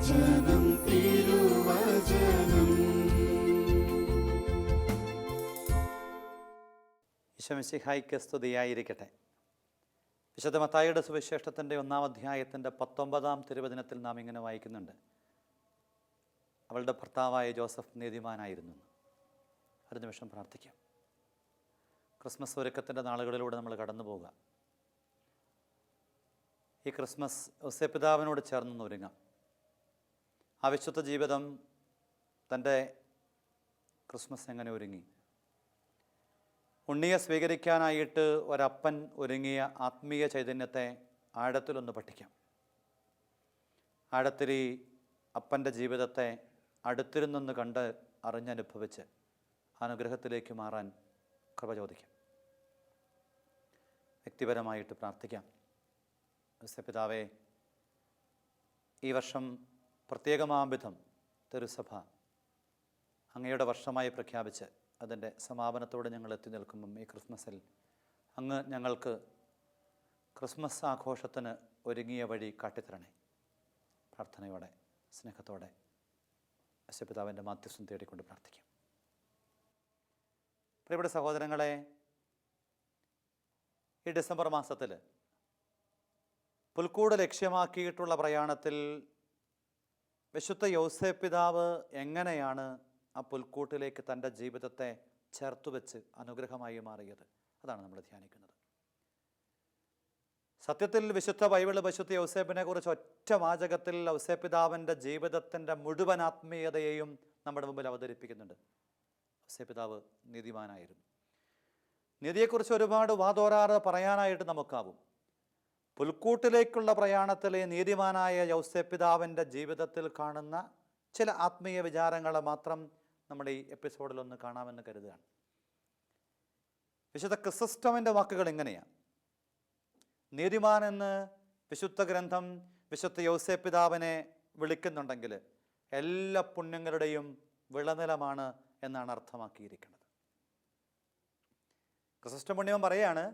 തിരുവചനം തിരുവചനം. ഈശോമിശിഹായ്ക്ക് സ്തുതിയായിരിക്കട്ടെ. വിശുദ്ധ മത്തായിയുടെ സുവിശേഷത്തിൻ്റെ 1-ാം അധ്യായത്തിൻ്റെ 19-ാം തിരുവചനത്തിൽ നാം ഇങ്ങനെ വായിക്കുന്നുണ്ട്: അവളുടെ ഭർത്താവായ ജോസഫ് നീതിമാനായിരുന്നു. ഒരു നിമിഷം പ്രാർത്ഥിക്കാം. ക്രിസ്മസ് ഒരുക്കത്തിൻ്റെ നാളുകളിലൂടെ നമ്മൾ കടന്നു പോകുക. ഈ ക്രിസ്മസ് ഔസേപ്പിതാവിനോട് ചേർന്ന് ഒരുങ്ങാം. ആ വിശുദ്ധ ജീവിതം തൻ്റെ ക്രിസ്മസ് എങ്ങനെ ഒരുങ്ങി, ഉണ്ണിയെ സ്വീകരിക്കാനായിട്ട് ഒരപ്പൻ ഒരുങ്ങിയ ആത്മീയ ചൈതന്യത്തെ ആഴത്തിലൊന്ന് പഠിക്കാം. ആഴത്തിൽ ഈ അപ്പൻ്റെ ജീവിതത്തെ അടുത്തിരുന്നൊന്ന് കണ്ട് അറിഞ്ഞനുഭവിച്ച് അനുഗ്രഹത്തിലേക്ക് മാറാൻ കൃപ ചോദിക്കാം. വ്യക്തിപരമായിട്ട് പ്രാർത്ഥിക്കാം. ഔസേപ്പിതാവേ, ഈ വർഷം പ്രത്യേകമാം വിധം തിരുസഭ അങ്ങയുടെ വർഷമായി പ്രഖ്യാപിച്ച് അതിൻ്റെ സമാപനത്തോടെ ഞങ്ങൾ എത്തി നിൽക്കുമ്പം ഈ ക്രിസ്മസിൽ അങ്ങ് ഞങ്ങൾക്ക് ക്രിസ്മസ് ആഘോഷത്തിന് ഒരുങ്ങിയ വഴി കാട്ടിത്തരണേ. പ്രാർത്ഥനയോടെ സ്നേഹത്തോടെ ഔസേപ്പിതാവിൻ്റെ മാധ്യസ്ഥം തേടിക്കൊണ്ട് പ്രാർത്ഥിക്കാം. പ്രിയപ്പെട്ട സഹോദരങ്ങളെ, ഈ ഡിസംബർ മാസത്തിൽ പുൽക്കൂട് ലക്ഷ്യമാക്കിയിട്ടുള്ള പ്രയാണത്തിൽ വിശുദ്ധ യൗസേപ്പിതാവ് എങ്ങനെയാണ് ആ പുൽക്കൂട്ടിലേക്ക് തൻ്റെ ജീവിതത്തെ ചേർത്തുവെച്ച് അനുഗ്രഹമായി മാറിയത്? അതാണ് നമ്മൾ ധ്യാനിക്കുന്നത്. സത്യത്തിൽ വിശുദ്ധ ബൈബിള് വിശുദ്ധ യൗസേപ്പിനെ കുറിച്ച് ഒറ്റ വാചകത്തിൽ ഔസേപ്പിതാവിൻ്റെ ജീവിതത്തിൻ്റെ മുഴുവൻ ആത്മീയതയെയും നമ്മുടെ മുമ്പിൽ അവതരിപ്പിക്കുന്നുണ്ട്. ഔസേപ്പിതാവ് നീതിമാനായിരുന്നു. നീതിയെക്കുറിച്ച് ഒരുപാട് വാതോരാതെ പറയാനായിട്ട് നമുക്കാവും. പുൽക്കൂട്ടിലേക്കുള്ള പ്രയാണത്തിലെ നീതിമാനായ യൗസേപ്പിതാവിൻ്റെ ജീവിതത്തിൽ കാണുന്ന ചില ആത്മീയ വിചാരങ്ങളെ മാത്രം നമ്മുടെ ഈ എപ്പിസോഡിലൊന്ന് കാണാമെന്ന് കരുതുകയാണ്. വിശുദ്ധ ക്രിസോസ്റ്റമിൻ്റെ വാക്കുകൾ ഇങ്ങനെയാണ്: നീതിമാൻ എന്ന് വിശുദ്ധ ഗ്രന്ഥം വിശുദ്ധ യൗസേപ്പിതാവിനെ വിളിക്കുന്നുണ്ടെങ്കിൽ എല്ലാ പുണ്യങ്ങളുടെയും വിളനിലമാണ് എന്നാണ് അർത്ഥമാക്കിയിരിക്കുന്നത്. ക്രിസോസ്റ്റം പുണ്യം പറയാണ്,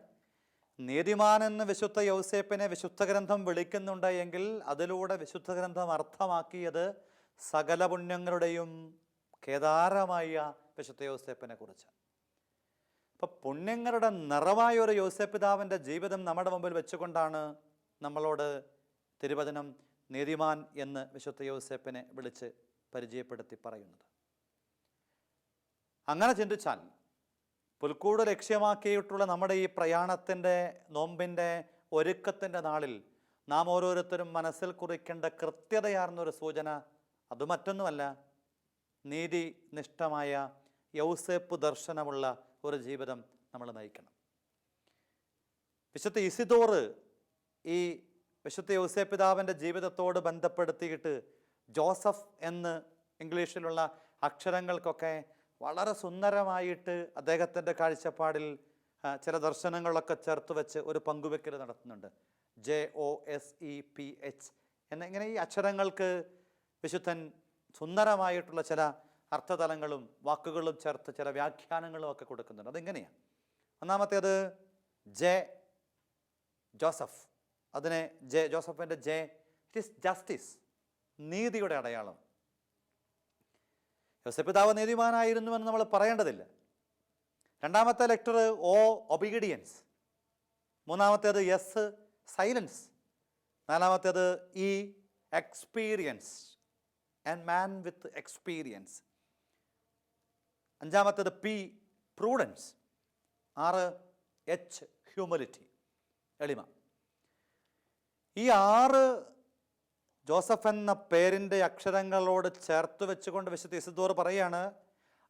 നീതിമാൻ എന്ന് വിശുദ്ധ യൗസേപ്പിനെ വിശുദ്ധ ഗ്രന്ഥം വിളിക്കുന്നുണ്ട് എങ്കിൽ അതിലൂടെ വിശുദ്ധ ഗ്രന്ഥം അർത്ഥമാക്കിയത് സകല പുണ്യങ്ങളുടെയും കേദാരമായ വിശുദ്ധ യൗസേപ്പിനെ കുറിച്ച്. അപ്പം പുണ്യങ്ങളുടെ നിറവായ ഒരു യൗസേപ്പിതാവിൻ്റെ ജീവിതം നമ്മുടെ മുമ്പിൽ വെച്ചുകൊണ്ടാണ് നമ്മളോട് തിരുവചനം നീതിമാൻ എന്ന് വിശുദ്ധ യൗസേപ്പിനെ വിളിച്ച് പരിചയപ്പെടുത്തി പറയുന്നത്. അങ്ങനെ ചിന്തിച്ചാൽ പുൽക്കൂട് ലക്ഷ്യമാക്കിയിട്ടുള്ള നമ്മുടെ ഈ പ്രയാണത്തിൻ്റെ നോമ്പിൻ്റെ ഒരുക്കത്തിൻ്റെ നാളിൽ നാം ഓരോരുത്തരും മനസ്സിൽ കുറിക്കേണ്ട കൃത്യതയാർന്നൊരു സൂചന അത് മറ്റൊന്നുമല്ല, നീതിനിഷ്ഠമായ യൗസേപ്പ് ദർശനമുള്ള ഒരു ജീവിതം നമ്മൾ നയിക്കണം. വിശുദ്ധ ഇസിദോറ് ഈ വിശുദ്ധ യൗസേപ്പിതാവിൻ്റെ ജീവിതത്തോട് ബന്ധപ്പെടുത്തിയിട്ട് ജോസഫ് എന്ന് ഇംഗ്ലീഷിലുള്ള അക്ഷരങ്ങൾക്കൊക്കെ വളരെ സുന്ദരമായിട്ട് അദ്ദേഹത്തിൻ്റെ കാഴ്ചപ്പാടിൽ ചില ദർശനങ്ങളൊക്കെ ചേർത്ത് വെച്ച് ഒരു പങ്കുവെക്കൽ നടത്തുന്നുണ്ട്. JOSEPH എന്നിങ്ങനെ ഈ അക്ഷരങ്ങൾക്ക് വിശുദ്ധൻ സുന്ദരമായിട്ടുള്ള ചില അർത്ഥതലങ്ങളും വാക്കുകളും ചേർത്ത് ചില വ്യാഖ്യാനങ്ങളും ഒക്കെ കൊടുക്കുന്നുണ്ട്. അതെങ്ങനെയാണ്? ഒന്നാമത്തേത് ജോസഫ്. അതിനെ ജോസഫിൻ്റെ ഇറ്റ് ഈസ് ജസ്റ്റിസ്, നീതിയുടെ അടയാളം. യൗസേപ്പിതാവ് നീതിമാനായിരുന്നുവെന്ന് നമ്മൾ പറയേണ്ടതില്ല. രണ്ടാമത്തെ ലെറ്റർ ഒബീഡിയൻസ്. മൂന്നാമത്തേത് S സൈലൻസ്. നാലാമത്തേത് experience, and man with experience. അഞ്ചാമത്തേത് പ്രൂഡൻസ്. 6 ഹ്യൂമിലിറ്റി, എളിമ. ഈ 6 ജോസഫ് എന്ന പേരിൻ്റെ അക്ഷരങ്ങളോട് ചേർത്ത് വെച്ചുകൊണ്ട് വിശുദ്ധ ഇസിദോർ പറയാണ്,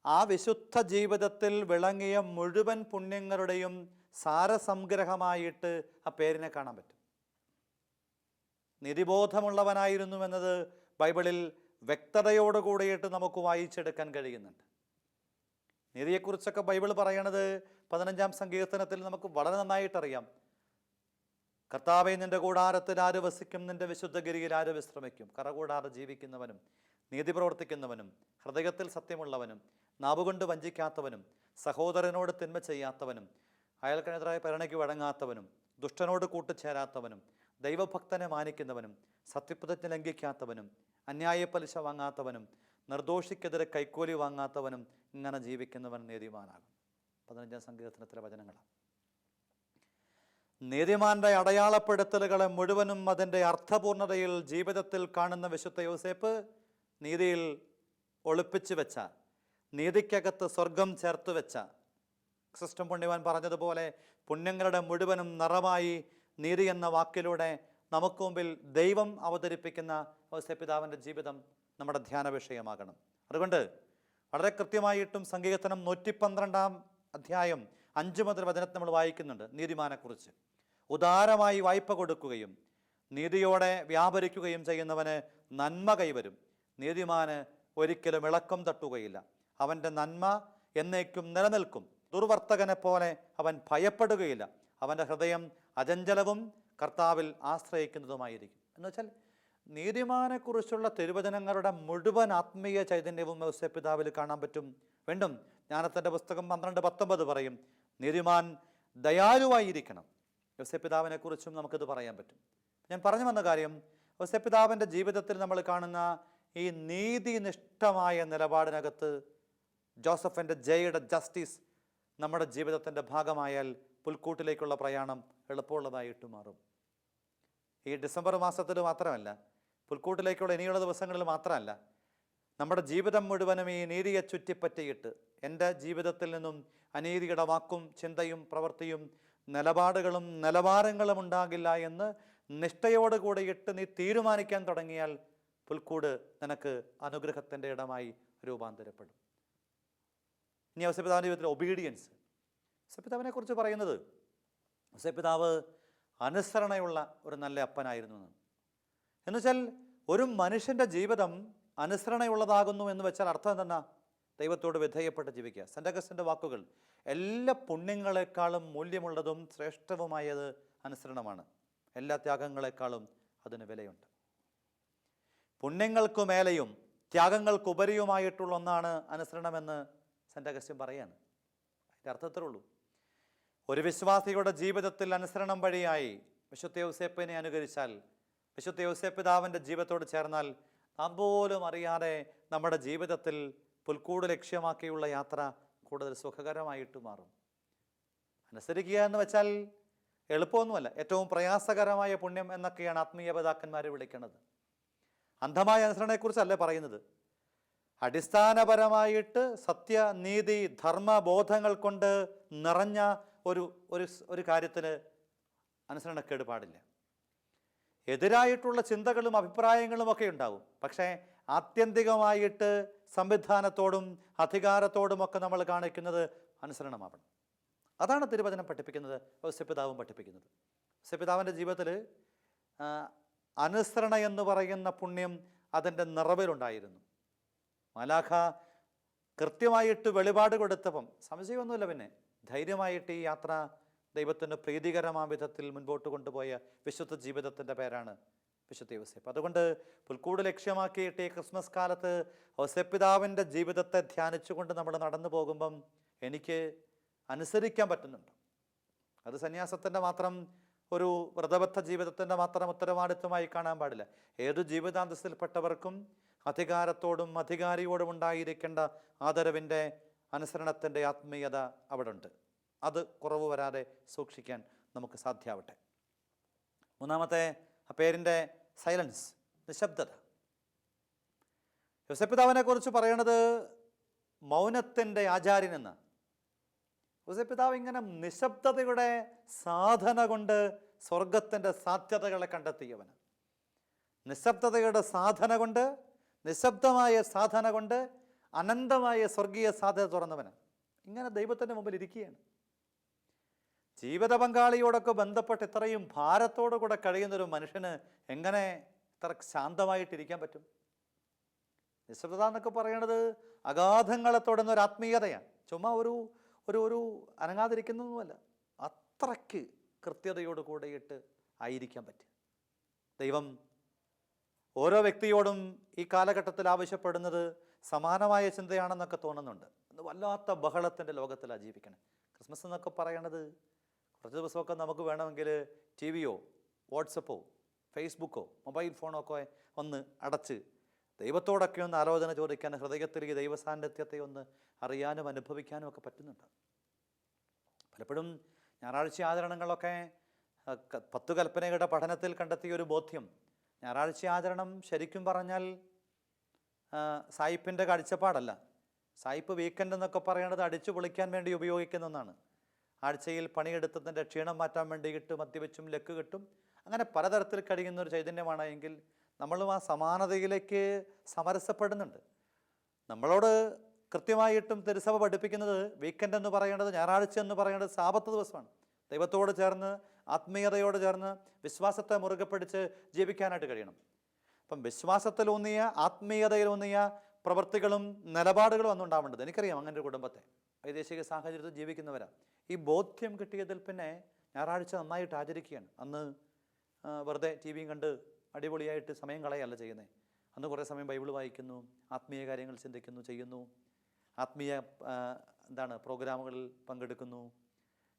ആ വിശുദ്ധ ജീവിതത്തിൽ വിളങ്ങിയ മുഴുവൻ പുണ്യങ്ങളുടെയും സാരസംഗ്രഹമായിട്ട് ആ പേരിനെ കാണാൻ പറ്റും. നീതിബോധമുള്ളവനായിരുന്നു എന്നത് ബൈബിളിൽ വ്യക്തതയോടുകൂടിയിട്ട് നമുക്ക് വായിച്ചെടുക്കാൻ കഴിയുന്നുണ്ട്. നീതിയെക്കുറിച്ചൊക്കെ ബൈബിൾ പറയണത് 15-ാം സങ്കീർത്തനത്തിൽ നമുക്ക് വളരെ നന്നായിട്ടറിയാം. കർത്താവേ, നിന്റെ കൂടാരത്തിൽ ആര് വസിക്കും? നിന്റെ വിശുദ്ധഗിരിയിൽ ആര് വിശ്രമിക്കും? കറകൂടാതെ ജീവിക്കുന്നവനും നീതി പ്രവർത്തിക്കുന്നവനും ഹൃദയത്തിൽ സത്യമുള്ളവനും നാവുകൊണ്ട് വഞ്ചിക്കാത്തവനും സഹോദരനോട് തിന്മ ചെയ്യാത്തവനും അയൽക്കെതിരായ പരിണയ്ക്ക് വഴങ്ങാത്തവനും ദുഷ്ടനോട് കൂട്ടുചേരാത്തവനും ദൈവഭക്തനെ മാനിക്കുന്നവനും സത്യപ്രതിജ്ഞ ലംഘിക്കാത്തവനും അന്യായ പലിശ വാങ്ങാത്തവനും നിർദോഷിക്കെതിരെ കൈക്കൂലി വാങ്ങാത്തവനും ഇങ്ങനെ ജീവിക്കുന്നവൻ നീതിമാനാകും. 15-ാം സങ്കീർത്തനത്തിലെ വചനങ്ങളാണ്. നീതിമാന്റെ അടയാളപ്പെടുത്തലുകളെ മുഴുവനും അതിൻ്റെ അർത്ഥപൂർണതയിൽ ജീവിതത്തിൽ കാണുന്ന വിശുദ്ധ യോസേപ്പ് നീതിയിൽ ഒളിപ്പിച്ചു വെച്ച, നീതിക്കകത്ത് സ്വർഗം ചേർത്ത് വെച്ച, സിസ്റ്റം പുണ്യവാൻ പറഞ്ഞതുപോലെ പുണ്യങ്ങളുടെ മുഴുവനും നിറമായി നീതി എന്ന വാക്കിലൂടെ നമുക്ക് മുമ്പിൽ ദൈവം അവതരിപ്പിക്കുന്ന യോസേപ്പിതാവിൻ്റെ ജീവിതം നമ്മുടെ ധ്യാന വിഷയമാകണം. അതുകൊണ്ട് വളരെ കൃത്യമായിട്ടും സങ്കീർത്തനം 112-ാം അധ്യായം 5 മുതൽ വചനത്തിൽ നമ്മൾ വായിക്കുന്നുണ്ട് നീതിമാനെക്കുറിച്ച്. ഉദാരമായി വായ്പ കൊടുക്കുകയും നീതിയോടെ വ്യാപരിക്കുകയും ചെയ്യുന്നവന് നന്മ കൈവരും. നീതിമാന് ഒരിക്കലും ഇളക്കം തട്ടുകയില്ല. അവൻ്റെ നന്മ എന്നേക്കും നിലനിൽക്കും. ദുർവർത്തകനെ പോലെ അവൻ ഭയപ്പെടുകയില്ല. അവൻ്റെ ഹൃദയം അചഞ്ചലവും കർത്താവിൽ ആശ്രയിക്കുന്നതുമായിരിക്കും. എന്നുവെച്ചാൽ നീതിമാനെക്കുറിച്ചുള്ള തിരുവചനങ്ങളുടെ മുഴുവൻ ആത്മീയ ചൈതന്യവും യോസേപ്പിതാവിൽ കാണാൻ പറ്റും. വീണ്ടും ജ്ഞാനത്തിൻ്റെ പുസ്തകം 12:19 പറയും, നീതിമാൻ ദയാലുവായിരിക്കണം. യോസേപ്പിതാവിനെ കുറിച്ചും നമുക്കിത് പറയാൻ പറ്റും. ഞാൻ പറഞ്ഞു വന്ന കാര്യം, യോസേപ്പിതാവിൻ്റെ ജീവിതത്തിൽ നമ്മൾ കാണുന്ന ഈ നീതിനിഷ്ഠമായ നിലപാടിനകത്ത് ജോസഫിൻ്റെ ജയുടെ ജസ്റ്റിസ് നമ്മുടെ ജീവിതത്തിൻ്റെ ഭാഗമായാൽ പുൽക്കൂട്ടിലേക്കുള്ള പ്രയാണം എളുപ്പമുള്ളതായിട്ട് മാറും. ഈ ഡിസംബർ മാസത്തിൽ മാത്രമല്ല, പുൽക്കൂട്ടിലേക്കുള്ള ഇനിയുള്ള ദിവസങ്ങളിൽ മാത്രമല്ല, നമ്മുടെ ജീവിതം മുഴുവനും ഈ നീതിയെ ചുറ്റിപ്പറ്റിയിട്ട് എൻ്റെ ജീവിതത്തിൽ നിന്നും അനീതിയുടെ വാക്കും ചിന്തയും പ്രവൃത്തിയും നിലപാടുകളും നിലവാരങ്ങളും ഉണ്ടാകില്ല എന്ന് നിഷ്ഠയോടുകൂടി ഇട്ട് നീ തീരുമാനിക്കാൻ തുടങ്ങിയാൽ പുൽക്കൂട് നിനക്ക് അനുഗ്രഹത്തിൻ്റെ ഇടമായി രൂപാന്തരപ്പെടും. ഇനി യോസേപ്പിതാവിൻ്റെ ജീവിതത്തിൽ ഒബീഡിയൻസ്. യോസേപ്പിതാവിനെ കുറിച്ച് പറയുന്നത് യോസേപ്പിതാവ് അനുസരണയുള്ള ഒരു നല്ല അപ്പനായിരുന്നു എന്നുവെച്ചാൽ ഒരു മനുഷ്യൻ്റെ ജീവിതം അനുസരണയുള്ളതാകുന്നു എന്ന് വെച്ചാൽ അർത്ഥം എന്തെന്നാ? ദൈവത്തോട് വിധേയപ്പെട്ട് ജീവിക്കുക. സെൻ്റ് അഗസ്റ്റിൻ്റെ വാക്കുകൾ, എല്ലാ പുണ്യങ്ങളെക്കാളും മൂല്യമുള്ളതും ശ്രേഷ്ഠവുമായത് അനുസരണമാണ്. എല്ലാ ത്യാഗങ്ങളെക്കാളും അതിന് വിലയുണ്ട്. പുണ്യങ്ങൾക്കു മേലെയും ത്യാഗങ്ങൾക്കുപരിയുമായിട്ടുള്ള ഒന്നാണ് അനുസരണമെന്ന് സെൻ്റ് അഗസ്റ്റിൻ പറയാണ്. അതിൻ്റെ അർത്ഥത്തിലുള്ളൂ. ഒരു വിശ്വാസിയുടെ ജീവിതത്തിൽ അനുസരണം വഴിയായി വിശുദ്ധ യോസേപ്പിനെ അനുകരിച്ചാൽ, വിശുദ്ധ യോസേപ്പിതാവിൻ്റെ ജീവിതത്തോട് ചേർന്നാൽ നാം പോലും അറിയാതെ നമ്മുടെ ജീവിതത്തിൽ പുൽക്കൂട് ലക്ഷ്യമാക്കിയുള്ള യാത്ര കൂടുതൽ സുഖകരമായിട്ട് മാറും. അനുസരിക്കുക എന്ന് വെച്ചാൽ എളുപ്പമൊന്നുമല്ല, ഏറ്റവും പ്രയാസകരമായ പുണ്യം എന്നൊക്കെയാണ് ആത്മീയ പിതാക്കന്മാർ വിളിക്കുന്നത്. അന്ധമായ അനുസരണയെക്കുറിച്ചല്ല പറയുന്നത്. അടിസ്ഥാനപരമായിട്ട് സത്യനീതി ധർമ്മബോധങ്ങൾ കൊണ്ട് നിറഞ്ഞ ഒരു കാര്യത്തിന് അനുസരണക്കേട് പാടില്ല. എതിരായിട്ടുള്ള ചിന്തകളും അഭിപ്രായങ്ങളും ഒക്കെ ഉണ്ടാവും. പക്ഷേ ആത്യന്തികമായിട്ട് സംവിധാനത്തോടും അധികാരത്തോടുമൊക്കെ നമ്മൾ കാണിക്കുന്നത് അനുസരണമാവണം. അതാണ് തിരുവചനം പഠിപ്പിക്കുന്നത്, യോസേപ്പിതാവും പഠിപ്പിക്കുന്നത്. യോസേപ്പിതാവിൻ്റെ ജീവിതത്തിൽ അനുസരണ എന്ന് പറയുന്ന പുണ്യം അതിൻ്റെ നിറവിലുണ്ടായിരുന്നു. മാലാഖ കൃത്യമായിട്ട് വെളിപാട് കൊടുത്തപ്പം സംശയമൊന്നുമില്ല, പിന്നെ ധൈര്യമായിട്ട് ഈ യാത്ര ദൈവത്തിൻ്റെ പ്രീതികരമായ വിധത്തിൽ മുൻപോട്ട് കൊണ്ടുപോയ വിശുദ്ധ ജീവിതത്തിൻ്റെ പേരാണ് വിശുദ്ധ യോസേപ്പ്. അതുകൊണ്ട് പുൽക്കൂട് ലക്ഷ്യമാക്കിയിട്ട് ഈ ക്രിസ്മസ് കാലത്ത് യോസേപ്പിതാവിൻ്റെ ജീവിതത്തെ ധ്യാനിച്ചുകൊണ്ട് നമ്മൾ നടന്നു പോകുമ്പം എനിക്ക് അനുസരിക്കാൻ പറ്റുന്നുണ്ട്. അത് സന്യാസത്തിൻ്റെ മാത്രം ഒരു വ്രതബദ്ധ ജീവിതത്തിൻ്റെ മാത്രം ഉത്തരവാദിത്വമായി കാണാൻ പാടില്ല. ഏതു ജീവിതാന്തസ്സിൽപ്പെട്ടവർക്കും അധികാരത്തോടും അധികാരിയോടും ഉണ്ടായിരിക്കേണ്ട ആദരവിൻ്റെ അനുസരണത്തിൻ്റെ ആത്മീയത അവിടെ ഉണ്ട്. അത് കുറവ് വരാതെ സൂക്ഷിക്കാൻ നമുക്ക് സാധ്യമാവട്ടെ. മൂന്നാമത്തെ പേരിൻ്റെ സൈലൻസ്, നിശബ്ദത. യോസേപ്പിതാവിനെ കുറിച്ച് പറയണത് മൗനത്തിൻ്റെ ആചാര്യനെന്ന്. യോസേപ്പിതാവ് ഇങ്ങനെ നിശബ്ദതയുടെ സാധന കൊണ്ട് സ്വർഗത്തിൻ്റെ സാധ്യതകളെ കണ്ടെത്തിയവന്. നിശബ്ദതയുടെ സാധന കൊണ്ട്, നിശബ്ദമായ സാധന കൊണ്ട് അനന്തമായ സ്വർഗീയ സാധ്യത തുറന്നവന്. ഇങ്ങനെ ദൈവത്തിൻ്റെ മുമ്പിൽ ഇരിക്കുകയാണ്. ജീവിത പങ്കാളിയോടൊക്കെ ബന്ധപ്പെട്ട് ഇത്രയും ഭാരത്തോടു കൂടെ കഴിയുന്നൊരു മനുഷ്യന് എങ്ങനെ ഇത്ര ശാന്തമായിട്ടിരിക്കാൻ പറ്റും? നിശബ്ദത എന്നൊക്കെ പറയണത് അഗാധങ്ങളെ തൊടുന്ന ഒരു ആത്മീയതയാണ്. ചുമ്മാ ഒരു അനങ്ങാതിരിക്കുന്നൊന്നുമല്ല. അത്രയ്ക്ക് കൃത്യതയോട് കൂടെയിട്ട് ആയിരിക്കാൻ പറ്റും. ദൈവം ഓരോ വ്യക്തിയോടും ഈ കാലഘട്ടത്തിൽ ആവശ്യപ്പെടുന്നത് സമാനമായ ചിന്തയാണെന്നൊക്കെ തോന്നുന്നുണ്ട്. ഇന്ന് വല്ലാത്ത ബഹളത്തിൻ്റെ ലോകത്തിലാണ് ജീവിക്കണേ. ക്രിസ്മസ് എന്നൊക്കെ പറയണത് കുറച്ച് ദിവസമൊക്കെ നമുക്ക് വേണമെങ്കിൽ ടി വിയോ വാട്സപ്പോ ഫേസ്ബുക്കോ മൊബൈൽ ഫോണോ ഒക്കെ ഒന്ന് അടച്ച് ദൈവത്തോടൊക്കെ ഒന്ന് ആലോചന ചോദിക്കാൻ, ഹൃദയത്തിൽ ഈ ദൈവസാന്നിധ്യത്തെ ഒന്ന് അറിയാനും അനുഭവിക്കാനും ഒക്കെ പറ്റുന്നുണ്ട്. പലപ്പോഴും ഞായറാഴ്ച ആചരണങ്ങളൊക്കെ 10 കൽപ്പനയുടെ പഠനത്തിൽ കണ്ടെത്തിയ ഒരു ബോധ്യം, ഞായറാഴ്ച ആചരണം ശരിക്കും പറഞ്ഞാൽ സായിപ്പിൻ്റെ കാഴ്ചപ്പാടല്ല. സായിപ്പ് വീക്കെൻഡ് എന്നൊക്കെ പറയുന്നത് അടിച്ചു പൊളിക്കാൻ വേണ്ടി ഉപയോഗിക്കുന്ന ഒന്നാണ്. ആഴ്ചയിൽ പണിയെടുത്തതിൻ്റെ ക്ഷീണം മാറ്റാൻ വേണ്ടിയിട്ട് മദ്യവെച്ചും ലക്ക് കിട്ടും, അങ്ങനെ പലതരത്തിൽ കഴിയുന്ന ഒരു ചൈതന്യമാണ്. എങ്കിൽ നമ്മളും ആ സമാനതയിലേക്ക് സമരസപ്പെടുന്നുണ്ട്. നമ്മളോട് കൃത്യമായിട്ടും തിരുസഭ പഠിപ്പിക്കുന്നത് വീക്കെൻഡ് എന്ന് പറയേണ്ടത്, ഞായറാഴ്ച എന്ന് പറയേണ്ടത് സാബത്ത് ദിവസമാണ്. ദൈവത്തോട് ചേർന്ന്, ആത്മീയതയോട് ചേർന്ന്, വിശ്വാസത്തെ മുറുകെ പിടിച്ച് ജീവിക്കാനായിട്ട് കഴിയണം. അപ്പം വിശ്വാസത്തിലൂന്നിയ, ആത്മീയതയിലൂന്നിയ പ്രവൃത്തികളും നിലപാടുകളും ഒന്നും ഉണ്ടാവേണ്ടത്. എനിക്കറിയാം അങ്ങനെ ഒരു കുടുംബത്തെ, വൈദേശിക സാഹചര്യത്തിൽ ജീവിക്കുന്നവരാ. ഈ ബോധ്യം കിട്ടിയതിൽ പിന്നെ ഞായറാഴ്ച നന്നായിട്ട് ആചരിക്കുകയാണ്. അന്ന് വെറുതെ ടി വിയും കണ്ട് അടിപൊളിയായിട്ട് സമയം കളയല്ല ചെയ്യുന്നത്. അന്ന് കുറേ സമയം ബൈബിൾ വായിക്കുന്നു, ആത്മീയ കാര്യങ്ങൾ ചിന്തിക്കുന്നു, ചെയ്യുന്നു, ആത്മീയ പ്രോഗ്രാമുകളിൽ പങ്കെടുക്കുന്നു,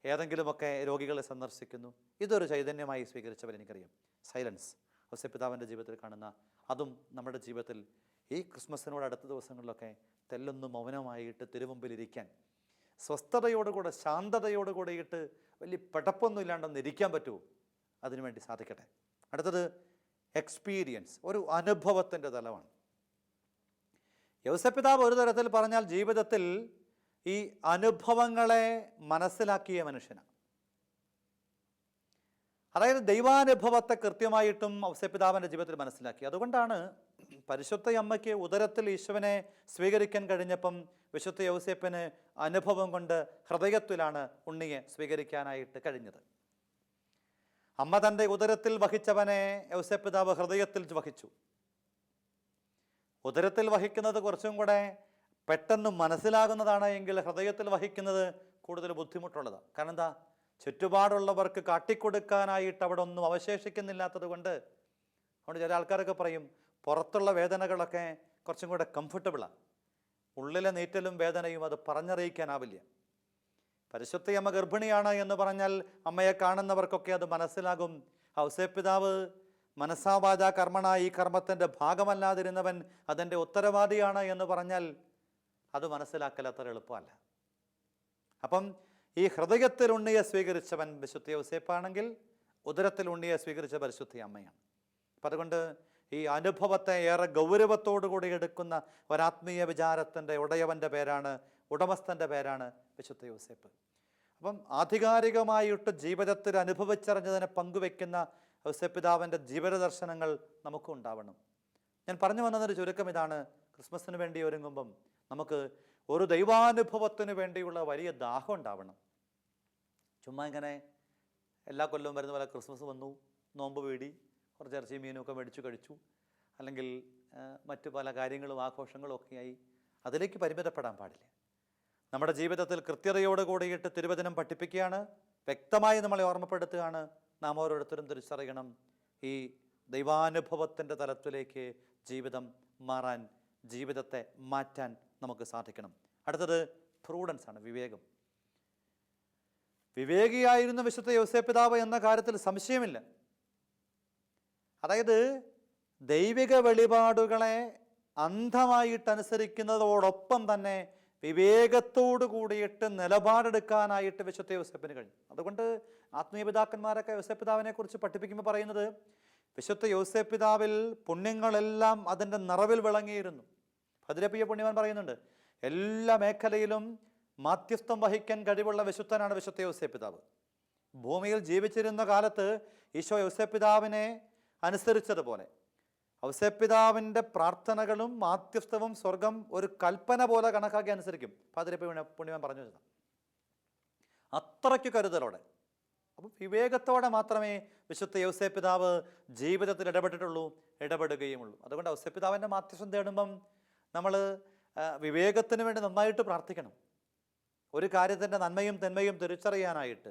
ഏതെങ്കിലുമൊക്കെ രോഗികളെ സന്ദർശിക്കുന്നു. ഇതൊരു ചൈതന്യമായി സ്വീകരിച്ചവർ എനിക്കറിയാം. സൈലൻസ് ഔസേപ്പിതാവിൻ്റെ ജീവിതത്തിൽ കാണുന്ന, അതും നമ്മുടെ ജീവിതത്തിൽ ഈ ക്രിസ്മസിനോട് അടുത്ത ദിവസങ്ങളിലൊക്കെ തെല്ലൊന്ന് മൗനമായിട്ട് തിരുമുമ്പിലിരിക്കാൻ, സ്വസ്ഥതയോടുകൂടെ ശാന്തതയോടുകൂടെ ഇട്ട് വലിയ പിടപ്പൊന്നും ഇല്ലാണ്ടൊന്ന് ഇരിക്കാൻ പറ്റുമോ? അതിനുവേണ്ടി സാധിക്കട്ടെ. അടുത്തത് എക്സ്പീരിയൻസ്, ഒരു അനുഭവത്തിൻ്റെ തലമാണ്. യൗസേപ്പിതാവ് ഒരു തരത്തിൽ പറഞ്ഞാൽ ജീവിതത്തിൽ ഈ അനുഭവങ്ങളെ മനസ്സിലാക്കിയ മനുഷ്യനാണ്. അതായത് ദൈവാനുഭവത്തെ കൃത്യമായിട്ടും ഔസേപ്പിതാവിൻ്റെ ജീവിതത്തിൽ മനസ്സിലാക്കി. അതുകൊണ്ടാണ് പരിശുദ്ധ അമ്മയ്ക്ക് ഉദരത്തിൽ ഈശോനെ സ്വീകരിക്കാൻ കഴിഞ്ഞപ്പം വിശുദ്ധ യൗസേപ്പിന് അനുഭവം കൊണ്ട് ഹൃദയത്തിലാണ് ഉണ്ണിയെ സ്വീകരിക്കാനായിട്ട് കഴിഞ്ഞത്. അമ്മ തൻ്റെ ഉദരത്തിൽ വഹിച്ചവനെ യൗസേപ്പിതാവ് ഹൃദയത്തിൽ വഹിച്ചു. ഉദരത്തിൽ വഹിക്കുന്നത് കുറച്ചും കൂടെ പെട്ടെന്ന് മനസ്സിലാകുന്നതാണ് എങ്കിൽ ഹൃദയത്തിൽ വഹിക്കുന്നത് കൂടുതൽ ബുദ്ധിമുട്ടുള്ളതാണ്. കാരണം എന്താ, ചുറ്റുപാടുള്ളവർക്ക് കാട്ടിക്കൊടുക്കാനായിട്ട് അവിടെ ഒന്നും അവശേഷിക്കുന്നില്ലാത്തത് കൊണ്ട്. അതുകൊണ്ട് ചില ആൾക്കാരൊക്കെ പറയും പുറത്തുള്ള വേദനകളൊക്കെ കുറച്ചും കൂടെ കംഫർട്ടബിളാണ്, ഉള്ളിലെ നീറ്റലും വേദനയും അത് പറഞ്ഞറിയിക്കാനാവില്ല. പരിശുദ്ധയമ്മ ഗർഭിണിയാണ് എന്ന് പറഞ്ഞാൽ അമ്മയെ കാണുന്നവർക്കൊക്കെ അത് മനസ്സിലാകും. ഔസേപ്പിതാവ് മനസ്സാവാച കർമ്മണ, ഈ കർമ്മത്തിൻ്റെ ഭാഗമല്ലാതിരുന്നവൻ അതിൻ്റെ ഉത്തരവാദിയാണ് എന്ന് പറഞ്ഞാൽ അത് മനസ്സിലാക്കൽ അത്ര എളുപ്പമല്ല. അപ്പം ഈ ഹൃദയത്തിൽ ഉണ്ണിയെ സ്വീകരിച്ചവൻ വിശുദ്ധ യൗസേപ്പാണെങ്കിൽ ഉദരത്തിൽ ഉണ്ണിയെ സ്വീകരിച്ച പരിശുദ്ധ അമ്മയാണ്. അപ്പം അതുകൊണ്ട് ഈ അനുഭവത്തെ ഏറെ ഗൗരവത്തോടുകൂടി എടുക്കുന്ന ഒരാത്മീയ വിചാരത്തിൻ്റെ ഉടയവൻ്റെ പേരാണ്, ഉടമസ്ഥൻ്റെ പേരാണ് വിശുദ്ധ യൗസേപ്പ്. അപ്പം ആധികാരികമായിട്ട് ജീവിതത്തിൽ അനുഭവിച്ചറിഞ്ഞതിനെ പങ്കുവെക്കുന്ന ഔസേപ്പിതാവിൻ്റെ ജീവിത ദർശനങ്ങൾ നമുക്കും ഉണ്ടാവണം. ഞാൻ പറഞ്ഞു വന്നതിൻ്റെ ചുരുക്കം ഇതാണ്. ക്രിസ്മസിന് വേണ്ടി ഒരുങ്ങുമ്പം നമുക്ക് ഒരു ദൈവാനുഭവത്തിന് വേണ്ടിയുള്ള വലിയ ദാഹം ഉണ്ടാവണം. ചുമ്മാ ഇങ്ങനെ എല്ലാ കൊല്ലവും വരുന്ന പോലെ ക്രിസ്മസ് വന്നു, നോമ്പ് വീടി, കുറച്ച് ഇറച്ചിയും മീനും ഒക്കെ മേടിച്ചു കഴിച്ചു, അല്ലെങ്കിൽ മറ്റു പല കാര്യങ്ങളും ആഘോഷങ്ങളും ഒക്കെയായി അതിലേക്ക് പരിമിതപ്പെടാൻ പാടില്ല. നമ്മുടെ ജീവിതത്തിൽ കൃത്യതയോട് കൂടിയിട്ട് തിരുവചനം പഠിപ്പിക്കുകയാണ്, വ്യക്തമായി നമ്മളെ ഓർമ്മപ്പെടുത്തുകയാണ്. നാം ഓരോരുത്തരും തിരിച്ചറിയണം, ഈ ദൈവാനുഭവത്തിൻ്റെ തലത്തിലേക്ക് ജീവിതം മാറാൻ, ജീവിതത്തെ മാറ്റാൻ നമുക്ക് സാധിക്കണം. അടുത്തത് പ്രൂഡൻസ് ആണ്, വിവേകം. വിവേകിയായിരുന്ന വിശുദ്ധ യൗസേപ്പിതാവ് എന്ന കാര്യത്തിൽ സംശയമില്ല. അതായത് ദൈവിക വെളിപാടുകളെ അന്ധമായിട്ടനുസരിക്കുന്നതോടൊപ്പം തന്നെ വിവേകത്തോടു കൂടിയിട്ട് നിലപാടെടുക്കാനായിട്ട് വിശുദ്ധ യൗസേപ്പിന് കഴിഞ്ഞു. അതുകൊണ്ട് ആത്മീയ പിതാക്കന്മാരൊക്കെ യൗസേപ്പിതാവിനെ കുറിച്ച് പഠിപ്പിക്കുമ്പോൾ പറയുന്നത്, വിശുദ്ധ യൗസേപ്പിതാവിൽ പുണ്യങ്ങളെല്ലാം അതിൻ്റെ നിറവിൽ വിളങ്ങിയിരുന്നു. ഭദ്രപ്രിയ പുണ്യവാൻ പറയുന്നുണ്ട്, എല്ലാ മേഖലയിലും മാധ്യസ്ഥം വഹിക്കാൻ കഴിവുള്ള വിശുദ്ധനാണ് വിശുദ്ധ യൗസേപ്പിതാവ്. ഭൂമിയിൽ ജീവിച്ചിരുന്ന കാലത്ത് ഈശോ യൗസേപ്പിതാവിനെ അനുസരിച്ചതുപോലെ ഔസേപ്പിതാവിൻ്റെ പ്രാർത്ഥനകളും മാധ്യസ്ഥവും സ്വർഗം ഒരു കൽപ്പന പോലെ കണക്കാക്കി അനുസരിക്കും. ഭദ്രപ്രിയ പുണ്യവാൻ പറഞ്ഞു വെച്ചതാണ്. അത്രയ്ക്ക് കരുതലോടെ, അപ്പം വിവേകത്തോടെ മാത്രമേ വിശുദ്ധ യൗസേപ്പിതാവ് ജീവിതത്തിൽ ഇടപെട്ടിട്ടുള്ളൂ, ഇടപെടുകയുമുള്ളൂ. അതുകൊണ്ട് യൗസേപ്പിതാവിൻ്റെ മാധ്യസ്ഥം തേടുമ്പം നമ്മൾ വിവേകത്തിന് വേണ്ടി നന്നായിട്ട് പ്രാർത്ഥിക്കണം. ഒരു കാര്യത്തിൻ്റെ നന്മയും തിന്മയും തിരിച്ചറിയാനായിട്ട്,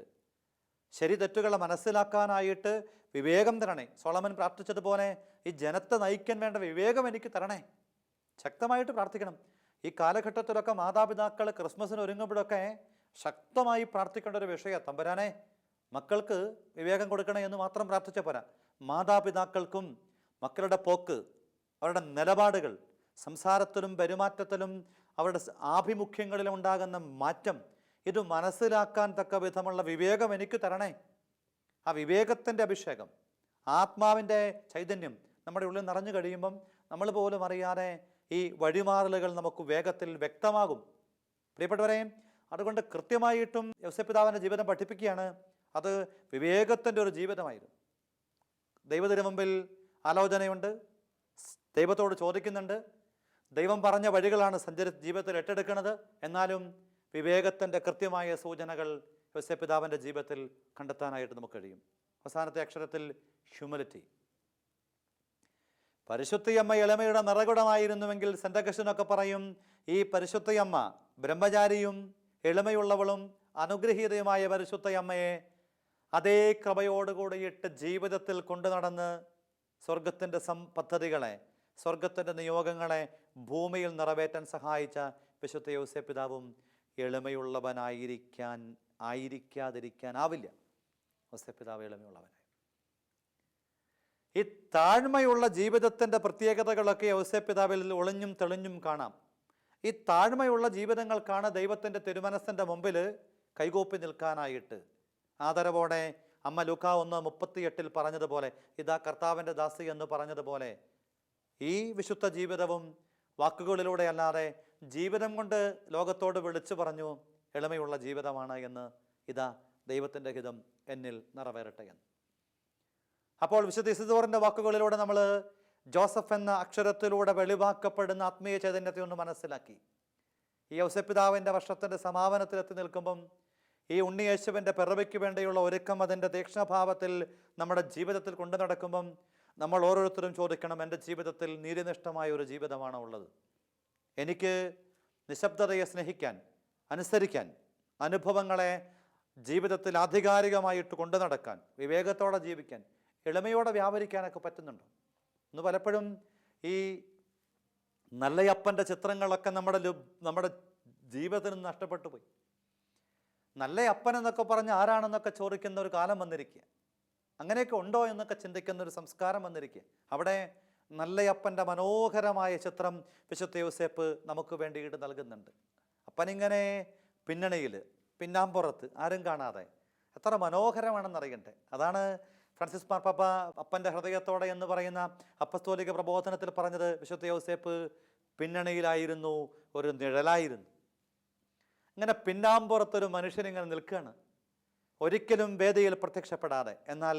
ശരി തെറ്റുകളെ മനസ്സിലാക്കാനായിട്ട് വിവേകം തരണേ. സോളമൻ പ്രാർത്ഥിച്ചതുപോലെ ഈ ജനത്തെ നയിക്കാൻ വേണ്ട വിവേകം എനിക്ക് തരണേ. ശക്തമായിട്ട് പ്രാർത്ഥിക്കണം. ഈ കാലഘട്ടത്തിലൊക്കെ മാതാപിതാക്കൾ ക്രിസ്മസിന് ഒരുങ്ങുമ്പോഴൊക്കെ ശക്തമായി പ്രാർത്ഥിക്കേണ്ട ഒരു വിഷയം, തമ്പുരാനെ മക്കൾക്ക് വിവേകം കൊടുക്കണേ എന്ന് മാത്രം പ്രാർത്ഥിച്ച പോരാ, മാതാപിതാക്കൾക്കും മക്കളുടെ പോക്ക്, അവരുടെ നിലപാടുകൾ, സംസാരത്തിലും പെരുമാറ്റത്തിലും അവരുടെ ആഭിമുഖ്യങ്ങളിലും ഉണ്ടാകുന്ന മാറ്റം, ഇത് മനസ്സിലാക്കാൻ തക്ക വിധമുള്ള വിവേകം എനിക്ക് തരണേ. ആ വിവേകത്തിൻ്റെ അഭിഷേകം, ആത്മാവിൻ്റെ ചൈതന്യം നമ്മുടെ ഉള്ളിൽ നിറഞ്ഞു കഴിയുമ്പം നമ്മൾ പോലും അറിയാതെ ഈ വഴിമാറലുകൾ നമുക്ക് വേഗത്തിൽ വ്യക്തമാകും. പ്രിയപ്പെട്ടവരെ, അതുകൊണ്ട് കൃത്യമായിട്ടും യോസേപ്പിതാവിൻ്റെ ജീവിതം പഠിപ്പിക്കുകയാണ്. അത് വിവേകത്തിൻ്റെ ഒരു ജീവിതമായിരുന്നു. ദൈവത്തിന് മുമ്പിൽ ആലോചനയുണ്ട്, ദൈവത്തോട് ചോദിക്കുന്നുണ്ട്, ദൈവം പറഞ്ഞ വഴികളാണ് ജീവിതത്തിൽ ഏറ്റെടുക്കുന്നത്. എന്നാലും വിവേകത്തിൻ്റെ കൃത്യമായ സൂചനകൾ യോസേപ്പിതാവിൻ്റെ ജീവിതത്തിൽ കണ്ടെത്താനായിട്ട് നമുക്ക് കഴിയും. അവസാനത്തെ അക്ഷരത്തിൽ ഹ്യൂമിലിറ്റി. പരിശുദ്ധയമ്മ എളിമയുടെ നിറകുടമായിരുന്നുവെങ്കിൽ സെൻ്റ് അഗസ്റ്റിനൊക്കെ പറയും, ഈ പരിശുദ്ധയമ്മ ബ്രഹ്മചാരിയും എളിമയുള്ളവളും അനുഗ്രഹീതയുമായ പരിശുദ്ധയമ്മയെ അതേ കൃപയോടുകൂടിയിട്ട് ജീവിതത്തിൽ കൊണ്ടു നടന്ന് സ്വർഗത്തിൻ്റെ പദ്ധതികളെ, സ്വർഗത്തിൻ്റെ നിയോഗങ്ങളെ ഭൂമിയിൽ നിറവേറ്റാൻ സഹായിച്ച വിശുദ്ധ യോസേപ്പിതാവും ആയിരിക്കാതിരിക്കാനാവില്ല. യോസേപ്പിതാവ് എളിമയുള്ളവനായി. ഈ താഴ്മയുള്ള ജീവിതത്തിൻ്റെ പ്രത്യേകതകളൊക്കെ യോസേപ്പിതാവിൽ ഒളിഞ്ഞും തെളിഞ്ഞും കാണാം. ഈ താഴ്മയുള്ള ജീവിതങ്ങൾക്കാണ് ദൈവത്തിൻ്റെ തിരുമനസ്സിൻ്റെ മുമ്പിൽ കൈകൂപ്പി നിൽക്കാനായിട്ട് ആദരവോടെ അമ്മ ലൂക്കാ 1:38 പറഞ്ഞതുപോലെ, ഇതാ കർത്താവിൻ്റെ ദാസി എന്ന് പറഞ്ഞതുപോലെ, ഈ വിശുദ്ധ ജീവിതവും വാക്കുകളിലൂടെ അല്ലാതെ ജീവിതം കൊണ്ട് ലോകത്തോട് വിളിച്ചു പറഞ്ഞു, എളിമയുള്ള ജീവിതമാണ് എന്ന്. ഇതാ ദൈവത്തിൻ്റെ ഹിതം എന്നിൽ നിറവേറട്ടെ എന്ന്. അപ്പോൾ വിശുദ്ധ ഇസിദോറിൻ്റെ വാക്കുകളിലൂടെ നമ്മൾ ജോസഫ് എന്ന അക്ഷരത്തിലൂടെ വെളിവാക്കപ്പെടുന്ന ആത്മീയ ചൈതന്യത്തെ ഒന്ന് മനസ്സിലാക്കി. ഈ യോസേപ്പിതാവിൻ്റെ വർഷത്തിൻ്റെ സമാപനത്തിലെത്തി നിൽക്കുമ്പം ഈ ഉണ്ണിയേശുവിൻ്റെ പിറവിക്ക് വേണ്ടിയുള്ള ഒരുക്കം അതിൻ്റെ തീക്ഷ്ണഭാവത്തിൽ നമ്മുടെ ജീവിതത്തിൽ കൊണ്ടു നടക്കുമ്പം നമ്മൾ ഓരോരുത്തരും ചോദിക്കണം, എൻ്റെ ജീവിതത്തിൽ നീതിനിഷ്ഠമായ ഒരു ജീവിതമാണോ ഉള്ളത്? എനിക്ക് നിശബ്ദതയെ സ്നേഹിക്കാൻ, അനുസരിക്കാൻ, അനുഭവങ്ങളെ ജീവിതത്തിൽ ആധികാരികമായിട്ട് കൊണ്ടു നടക്കാൻ, വിവേകത്തോടെ ജീവിക്കാൻ, എളിമയോടെ വ്യാപരിക്കാനൊക്കെ പറ്റുന്നുണ്ടോ? ഇന്ന് പലപ്പോഴും ഈ നല്ലയപ്പൻ്റെ ചിത്രങ്ങളൊക്കെ നമ്മുടെ ജീവിതത്തിൽ നിന്ന് നഷ്ടപ്പെട്ടു പോയി. നല്ല അപ്പൻ എന്നൊക്കെ പറഞ്ഞ് ആരാണെന്നൊക്കെ ചോദിക്കുന്ന ഒരു കാലം വന്നിരിക്കുക. അങ്ങനെയൊക്കെ ഉണ്ടോ എന്നൊക്കെ ചിന്തിക്കുന്ന ഒരു സംസ്കാരം വന്നിരിക്കുക. അവിടെ നല്ലയപ്പൻ്റെ മനോഹരമായ ചിത്രം വിശുദ്ധ യോസേപ്പ് നമുക്ക് വേണ്ടിയിട്ട് നൽകുന്നുണ്ട്. അപ്പനിങ്ങനെ പിന്നണിയിൽ, പിന്നാമ്പുറത്ത്, ആരും കാണാതെ എത്ര മനോഹരമാണെന്നറിയണ്ടേ. അതാണ് ഫ്രാൻസിസ് മാർപ്പാപ്പ അപ്പൻ്റെ ഹൃദയത്തോടെ എന്ന് പറയുന്ന അപ്പസ്തോലിക പ്രബോധനത്തിൽ പറഞ്ഞത്. വിശുദ്ധ യോസേപ്പ് പിന്നണിയിലായിരുന്നു, ഒരു നിഴലായിരുന്നു. ഇങ്ങനെ പിന്നാമ്പുറത്തൊരു മനുഷ്യനിങ്ങനെ നിൽക്കുകയാണ്, ഒരിക്കലും വേദിയിൽ പ്രത്യക്ഷപ്പെടാതെ, എന്നാൽ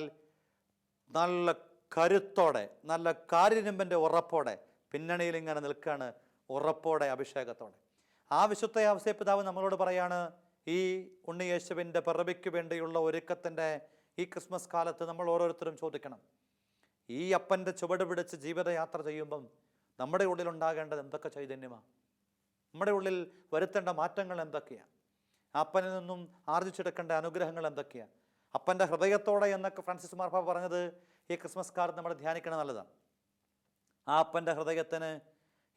നല്ല കരുത്തോടെ, നല്ല കാരിരുമ്പിൻ്റെ ഉറപ്പോടെ പിന്നണിയിൽ ഇങ്ങനെ നിൽക്കുകയാണ്, ഉറപ്പോടെ, അഭിഷേകത്തോടെ. ആ വിശുദ്ധ യോസേപ്പിതാവ് നമ്മളോട് പറയാണ്, ഈ ഉണ്ണിയേശുവിൻ്റെ പിറവിക്ക് വേണ്ടിയുള്ള ഒരുക്കത്തിൻ്റെ ഈ ക്രിസ്മസ് കാലത്ത് നമ്മൾ ഓരോരുത്തരും ചോദിക്കണം, ഈ അപ്പൻ്റെ ചുവട് പിടിച്ച് ജീവിതയാത്ര ചെയ്യുമ്പം നമ്മുടെ ഉള്ളിൽ ഉണ്ടാകേണ്ടത് എന്തൊക്കെ ചൈതന്യമാണ്? നമ്മുടെ ഉള്ളിൽ വരുത്തേണ്ട മാറ്റങ്ങൾ എന്തൊക്കെയാണ്? അപ്പനിൽ നിന്നും ആർജിച്ചെടുക്കേണ്ട അനുഗ്രഹങ്ങൾ എന്തൊക്കെയാണ്? അപ്പൻ്റെ ഹൃദയത്തോടെ എന്നൊക്കെ ഫ്രാൻസിസ് മാർപ്പാപ്പ പറഞ്ഞത് ഈ ക്രിസ്മസ് കാലത്ത് നമ്മൾ ധ്യാനിക്കണം, നല്ലതാണ്. ആ അപ്പൻ്റെ ഹൃദയത്തിന്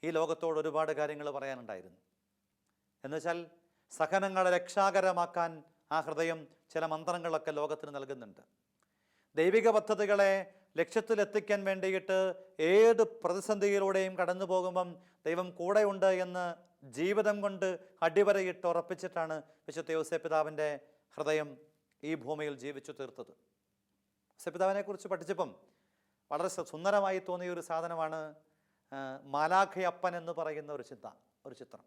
ഈ ലോകത്തോട് ഒരുപാട് കാര്യങ്ങൾ പറയാനുണ്ടായിരുന്നു. എന്നുവെച്ചാൽ സഹനങ്ങളെ രക്ഷാകരമാക്കാൻ ആ ഹൃദയം ചില മന്ത്രങ്ങളൊക്കെ ലോകത്തിന് നൽകുന്നുണ്ട്. ദൈവിക പദ്ധതികളെ ലക്ഷ്യത്തിലെത്തിക്കാൻ വേണ്ടിയിട്ട് ഏത് പ്രതിസന്ധിയിലൂടെയും കടന്നു പോകുമ്പം ദൈവം കൂടെയുണ്ട് എന്ന് ജീവിതം കൊണ്ട് അടിവരയിട്ട് ഉറപ്പിച്ചിട്ടാണ് വിശുദ്ധ യോസേപ്പിതാവിൻ്റെ ഹൃദയം ഈ ഭൂമിയിൽ ജീവിച്ചു തീർത്തത്. യോസേപ്പിതാവിനെ കുറിച്ച് പഠിച്ചപ്പം വളരെ സുന്ദരമായി തോന്നിയ ഒരു സാധനമാണ് മാലാഖയപ്പൻ എന്ന് പറയുന്ന ഒരു ചിത്രം.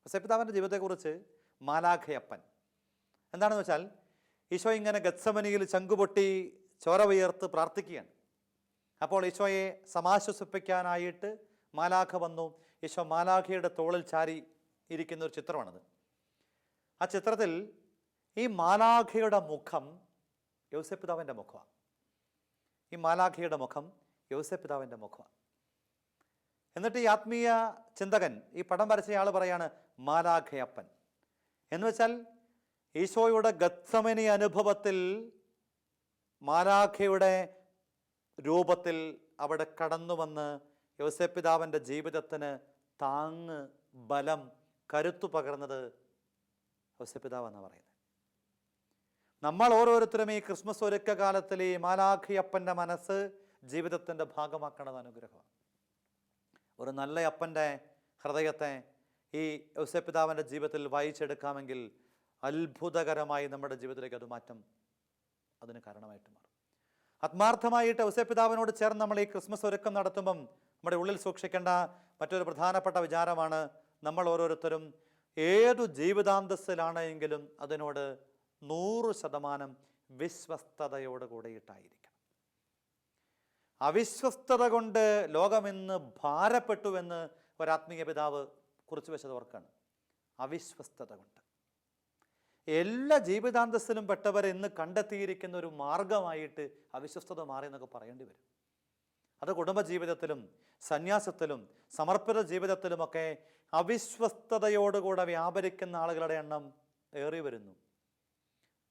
യോസേപ്പിതാവിൻ്റെ ജീവിതത്തെക്കുറിച്ച് മാലാഖയപ്പൻ എന്താണെന്ന് വെച്ചാൽ, ഈശോ ഇങ്ങനെ ഗത്സമനിയിൽ ചങ്കുപൊട്ടി ചോര ഉയർത്ത് പ്രാർത്ഥിക്കുകയാണ്. അപ്പോൾ ഈശോയെ സമാശ്വസിപ്പിക്കാനായിട്ട് മാലാഖ വന്നു. ഈശോ മാലാഖയുടെ തോളിൽ ചാരി ഇരിക്കുന്ന ഒരു ചിത്രമാണത്. ആ ചിത്രത്തിൽ ഈ മാലാഖയുടെ മുഖം യോസേപ്പിതാവിൻ്റെ മുഖമാണ്. ഈ മാലാഖയുടെ മുഖം യോസേപ്പിതാവിൻ്റെ മുഖമാണ്. എന്നിട്ട് ഈ ആത്മീയ ചിന്തകൻ, ഈ പടം വരച്ചയാൾ പറയാണ് മാലാഖയപ്പൻ എന്ന് വെച്ചാൽ, ഈശോയുടെ ഗത്സമനി അനുഭവത്തിൽ മാലാഖയുടെ രൂപത്തിൽ അവിടെ കടന്നു വന്ന് യോസേപ്പിതാവിൻ്റെ ജീവിതത്തിന് താങ്ങ്, ബലം, കരുത്തു പകർന്നത് യോസേപ്പിതാവ് എന്ന് പറയുന്നത്. നമ്മൾ ഓരോരുത്തരും ഈ ക്രിസ്മസ് ഒരുക്ക കാലത്തിൽ ഈ മാലാഖയപ്പൻ്റെ മനസ്സ് ജീവിതത്തിൻ്റെ ഭാഗമാക്കേണ്ടത് അനുഗ്രഹമാണ്. ഒരു നല്ല അപ്പൻ്റെ ഹൃദയത്തെ ഈ യോസേപ്പ് പിതാവിൻ്റെ ജീവിതത്തിൽ വായിച്ചെടുക്കാമെങ്കിൽ അത്ഭുതകരമായി നമ്മുടെ ജീവിതത്തിലേക്ക് അത് മാറ്റം അതിന് കാരണമായിട്ട് മാറും. ആത്മാർത്ഥമായിട്ട് യോസേപ്പ് പിതാവിനോട് ചേർന്ന് നമ്മൾ ഈ ക്രിസ്മസ് ഒരുക്കം നടത്തുമ്പം നമ്മുടെ ഉള്ളിൽ സൂക്ഷിക്കേണ്ട മറ്റൊരു പ്രധാനപ്പെട്ട വിചാരമാണ്, നമ്മൾ ഓരോരുത്തരും ഏതു ജീവിതാന്തസ്സിലാണ് എങ്കിലും അതിനോട് 100% വിശ്വസ്തയോടുകൂടിയിട്ടായിരിക്കണം. അവിശ്വസ്തത കൊണ്ട് ലോകമെന്ന് ഭാരപ്പെട്ടുവെന്ന് ഒരാത്മീയ പിതാവ് കുറിച്ച് വെച്ചത് ഓർക്കാണ്. അവിശ്വസ്തത കൊണ്ട് എല്ലാ ജീവിതാന്തസ്സിലും പെട്ടവരെ ഇന്ന് കണ്ടെത്തിയിരിക്കുന്ന ഒരു മാർഗമായിട്ട് അവിശ്വസ്തത മാറി എന്നൊക്കെ പറയേണ്ടി വരും. അത് കുടുംബജീവിതത്തിലും സന്യാസത്തിലും സമർപ്പിത ജീവിതത്തിലുമൊക്കെ അവിശ്വസ്തതയോടുകൂടെ വ്യാപരിക്കുന്ന ആളുകളുടെ എണ്ണം ഏറി വരുന്നു.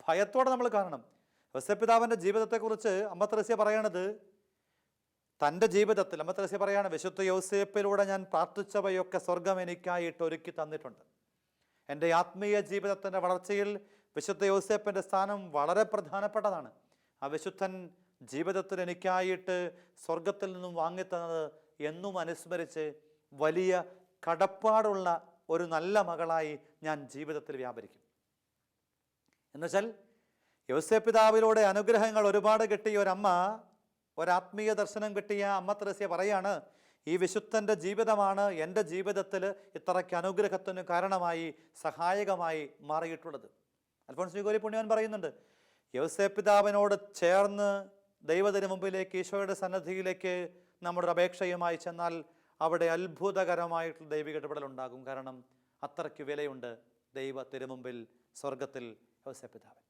ഭയത്തോടെ നമ്മൾ കാണണം. യോസേപ്പ് പിതാവിൻ്റെ ജീവിതത്തെക്കുറിച്ച് അമ്മ ത്രേസ്യ പറയണത്, തൻ്റെ ജീവിതത്തിൽ അമ്മ ത്രേസ്യ പറയാണ്, വിശുദ്ധ യോസേപ്പിലൂടെ ഞാൻ പ്രാർത്ഥിച്ചവയൊക്കെ സ്വർഗം എനിക്കായിട്ട് ഒരുക്കി തന്നിട്ടുണ്ട്. എൻ്റെ ആത്മീയ ജീവിതത്തിൻ്റെ വളർച്ചയിൽ വിശുദ്ധ യോസേപ്പിൻ്റെ സ്ഥാനം വളരെ പ്രധാനപ്പെട്ടതാണ്. ആ വിശുദ്ധൻ ജീവിതത്തിൽ എനിക്കായിട്ട് സ്വർഗത്തിൽ നിന്നും വാങ്ങിത്തന്നത് എന്നും അനുസ്മരിച്ച് വലിയ കടപ്പാടുള്ള ഒരു നല്ല മകളായി ഞാൻ ജീവിതത്തിൽ വ്യാപരിക്കും. എന്നുവെച്ചാൽ യോസേപ്പ് പിതാവിലൂടെ അനുഗ്രഹങ്ങൾ ഒരുപാട് കിട്ടിയ ഒരമ്മ, ഒരാത്മീയ ദർശനം കിട്ടിയ അമ്മ ത്രേസ്യ പറയാണ്, ഈ വിശുദ്ധൻ്റെ ജീവിതമാണ് എൻ്റെ ജീവിതത്തിൽ ഇത്രയ്ക്ക് അനുഗ്രഹത്തിന് കാരണമായി സഹായകമായി മാറിയിട്ടുള്ളത്. അൽഫോൻസ് ഗ്രിഗോരി പുണ്യവാൻ പറയുന്നുണ്ട്, യോസേപ്പ് പിതാവിനോട് ചേർന്ന് ദൈവത്തിന് മുമ്പിലേക്ക്, ഈശോയുടെ സന്നദ്ധിയിലേക്ക് നമ്മുടെ അപേക്ഷയുമായി ചെന്നാൽ അവിടെ അത്ഭുതകരമായിട്ടുള്ള ദൈവിക ഇടപെടലുണ്ടാകും. കാരണം അത്രയ്ക്ക് വിലയുണ്ട് ദൈവ തിരുമുമ്പിൽ സ്വർഗത്തിൽ യോസേപ്പ് പിതാവൻ.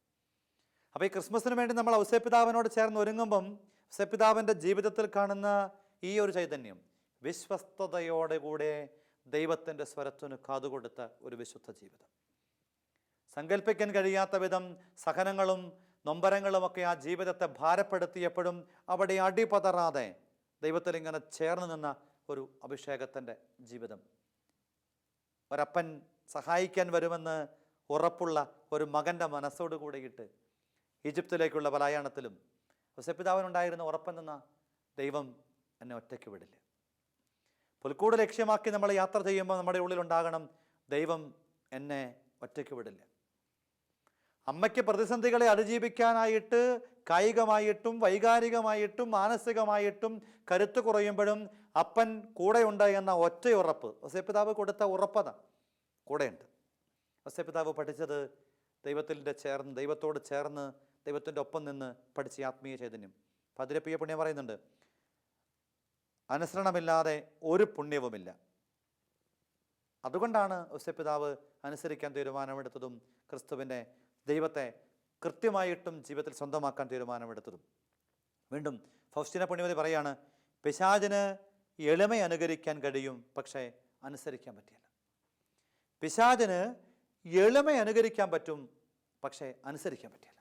അപ്പോൾ ഈ ക്രിസ്മസിന് വേണ്ടി നമ്മൾ യോസേപ്പ് പിതാവിനോട് ചേർന്ന് ഒരുങ്ങുമ്പം യോസേപ്പ് പിതാവിൻ്റെ ജീവിതത്തിൽ കാണുന്ന ഈ ഒരു ചൈതന്യം, വിശ്വസ്തയോടെ കൂടെ ദൈവത്തിൻ്റെ സ്വരത്തിന് കാതുകൊടുത്ത ഒരു വിശുദ്ധ ജീവിതം, സങ്കല്പിക്കാൻ കഴിയാത്ത വിധം സഹനങ്ങളും നൊമ്പരങ്ങളുമൊക്കെ ആ ജീവിതത്തെ ഭാരപ്പെടുത്തിയപ്പോഴും അവിടെ അടിപതറാതെ ദൈവത്തിൽ ഇങ്ങനെ ചേർന്ന് നിന്ന ഒരു അഭിഷേകത്തിൻ്റെ ജീവിതം, ഒരപ്പൻ സഹായിക്കാൻ വരുമെന്ന് ഉറപ്പുള്ള ഒരു മകൻ്റെ മനസ്സോട് കൂടിയിട്ട് ഈജിപ്തിലേക്കുള്ള പലായനത്തിലും യോസേപ്പ് പിതാവിനുണ്ടായിരുന്ന ഉറപ്പെന്ന ദൈവം എന്നെ ഒറ്റയ്ക്ക് വിടില്ല. പുൽക്കൂട് ലക്ഷ്യമാക്കി നമ്മൾ യാത്ര ചെയ്യുമ്പോൾ നമ്മുടെ ഉള്ളിലുണ്ടാകണം, ദൈവം എന്നെ ഒറ്റയ്ക്ക് വിടില്ല. അമ്മയ്ക്ക് പ്രതിസന്ധികളെ അതിജീവിക്കാനായിട്ട് കായികമായിട്ടും വൈകാരികമായിട്ടും മാനസികമായിട്ടും കരുത്ത് കുറയുമ്പോഴും അപ്പൻ കൂടെയുണ്ട് എന്ന ഒറ്റയുറപ്പ് യോസേപ്പ് പിതാവ് കൊടുത്ത ഉറപ്പത കൂടെയുണ്ട്. യോസേപ്പ് പിതാവ് പഠിച്ചത് ദൈവത്തോട് ചേർന്ന് ദൈവത്തിൻ്റെ ഒപ്പം നിന്ന് പഠിച്ച ആത്മീയ ചൈതന്യം. പതിരപ്പിയ പുണ്യം പറയുന്നുണ്ട്, അനുസരണമില്ലാതെ ഒരു പുണ്യവുമില്ല. അതുകൊണ്ടാണ് യോസേപ്പ് പിതാവ് അനുസരിക്കാൻ തീരുമാനമെടുത്തതും ക്രിസ്തുവിൻ്റെ ദൈവത്തെ കൃത്യമായിട്ടും ജീവിതത്തിൽ സ്വന്തമാക്കാൻ തീരുമാനമെടുത്തതും. വീണ്ടും ഫൗസ്റ്റീന പുണ്യവതി പറയാണ്, പിശാചിന് എളിമ അനുകരിക്കാൻ കഴിയും, പക്ഷേ അനുസരിക്കാൻ പറ്റില്ല. പിശാചിന് എളിമ അനുകരിക്കാൻ പറ്റും, പക്ഷേ അനുസരിക്കാൻ പറ്റില്ല.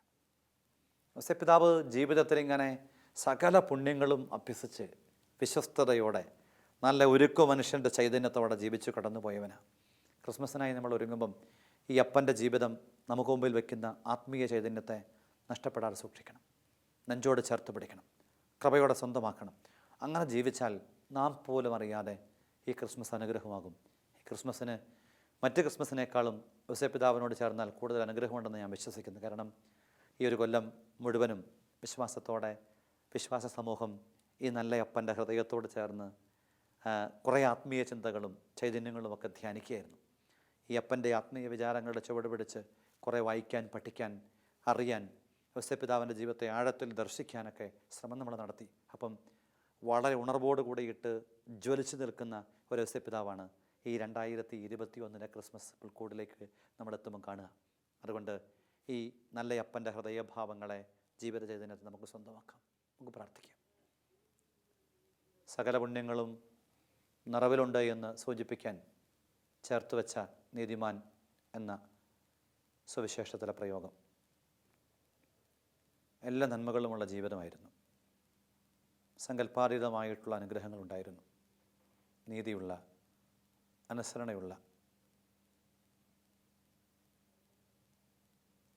യോസേപ്പ് പിതാവ് ജീവിതത്തിൽ ഇങ്ങനെ സകല പുണ്യങ്ങളും അഭ്യസിച്ച് വിശ്വസ്തയോടെ നല്ല ഒരുക്കു മനുഷ്യൻ്റെ ചൈതന്യത്തോടെ ജീവിച്ചു കടന്നു പോയവനാണ്. ക്രിസ്മസിനായി നമ്മൾ ഒരുങ്ങുമ്പം ഈ അപ്പൻ്റെ ജീവിതം നമുക്ക് മുമ്പിൽ വയ്ക്കുന്ന ആത്മീയ ചൈതന്യത്തെ നഷ്ടപ്പെടാതെ സൂക്ഷിക്കണം, നെഞ്ചോട് ചേർത്ത് പിടിക്കണം, കൃപയോടെ സ്വന്തമാക്കണം. അങ്ങനെ ജീവിച്ചാൽ നാം പോലും അറിയാതെ ഈ ക്രിസ്മസ് അനുഗ്രഹമാകും. ഈ ക്രിസ്മസിന് മറ്റ് ക്രിസ്മസിനേക്കാളും യോസേപ്പ് പിതാവിനോട് ചേർന്നാൽ കൂടുതൽ അനുഗ്രഹമുണ്ടെന്ന് ഞാൻ വിശ്വസിക്കുന്നു. കാരണം ഈ ഒരു കൊല്ലം മുഴുവനും വിശ്വാസത്തോടെ വിശ്വാസ സമൂഹം ഈ നല്ല അപ്പൻ്റെ ഹൃദയത്തോട് ചേർന്ന് കുറേ ആത്മീയ ചിന്തകളും ചൈതന്യങ്ങളുമൊക്കെ ധ്യാനിക്കുകയായിരുന്നു. ഈ അപ്പൻ്റെ ആത്മീയ വിചാരങ്ങളുടെ ചുവട് പിടിച്ച് കുറേ വായിക്കാൻ, പഠിക്കാൻ, അറിയാൻ, യോസേപ്പ് പിതാവിൻ്റെ ജീവിതത്തെ ആഴത്തിൽ ദർശിക്കാനൊക്കെ ശ്രമം നമ്മൾ നടത്തി. അപ്പം വളരെ ഉണർവോട് കൂടിയിട്ട് ജ്വലിച്ചു നിൽക്കുന്ന ഒരു യോസേപ്പ് പിതാവാണ് ഈ 2021 ക്രിസ്മസ് പുൽക്കൂടിലേക്ക് നമ്മളെത്തുമ്പം കാണുക. അതുകൊണ്ട് ഈ നല്ല അപ്പൻ്റെ ഹൃദയഭാവങ്ങളെ ജീവിത ചൈതന്യത്തെ നമുക്ക് സ്വന്തമാക്കാം. നമുക്ക് പ്രാർത്ഥിക്കാം. സകല പുണ്യങ്ങളും നിറവിലുണ്ട് എന്ന് സൂചിപ്പിക്കാൻ ചേർത്ത് വെച്ച നീതിമാൻ എന്ന സുവിശേഷത്തിലെ പ്രയോഗം എല്ലാ നന്മകളുമുള്ള ജീവിതമായിരുന്നു. സങ്കല്പാതീതമായിട്ടുള്ള അനുഗ്രഹങ്ങളുണ്ടായിരുന്നു. നീതിയുള്ള, അനുസരണയുള്ള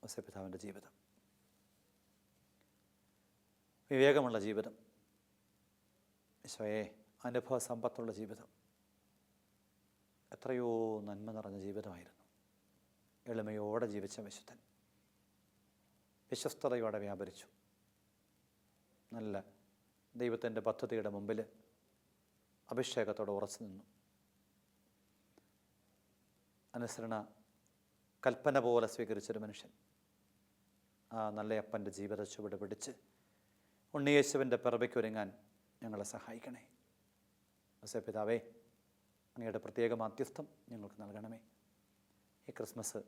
യോസേപ്പ് പിതാവിൻ്റെ ജീവിതം, വിവേകമുള്ള ജീവിതം, ഈശോയെ അനുഭവ സമ്പത്തുള്ള ജീവിതം, എത്രയോ നന്മ നിറഞ്ഞ ജീവിതമായിരുന്നു. എളിമയോടെ ജീവിച്ച വിശുദ്ധൻ വിശ്വസ്തയോടെ വ്യാപരിച്ചു. നല്ല ദൈവത്തിൻ്റെ പദ്ധതിയുടെ മുമ്പിൽ അഭിഷേകത്തോടെ ഉറച്ചു നിന്നു. അനുസരണ കൽപ്പന പോലെ സ്വീകരിച്ചൊരു മനുഷ്യൻ. ആ നല്ല അപ്പൻ്റെ ജീവിത ചുവട് പിടിച്ച് ഉണ്ണിയേശുവിൻ്റെ പിറവിക്കൊരുങ്ങാൻ ഞങ്ങളെ സഹായിക്കണേ. ഔസേപ്പിതാവേ, അങ്ങയുടെ പ്രത്യേക മാധ്യസ്ഥം ഞങ്ങൾക്ക് നൽകണമേ. ഈ ക്രിസ്മസ്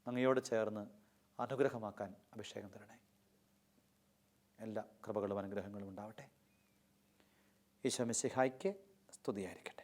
അങ്ങയോട് ചേർന്ന് അനുഗ്രഹമാക്കാൻ അഭിഷേകം തരണേ. എല്ലാ കൃപകളും അനുഗ്രഹങ്ങളും ഉണ്ടാവട്ടെ. ഈശോ മിശിഹായ്ക്ക് സ്തുതിയായിരിക്കട്ടെ.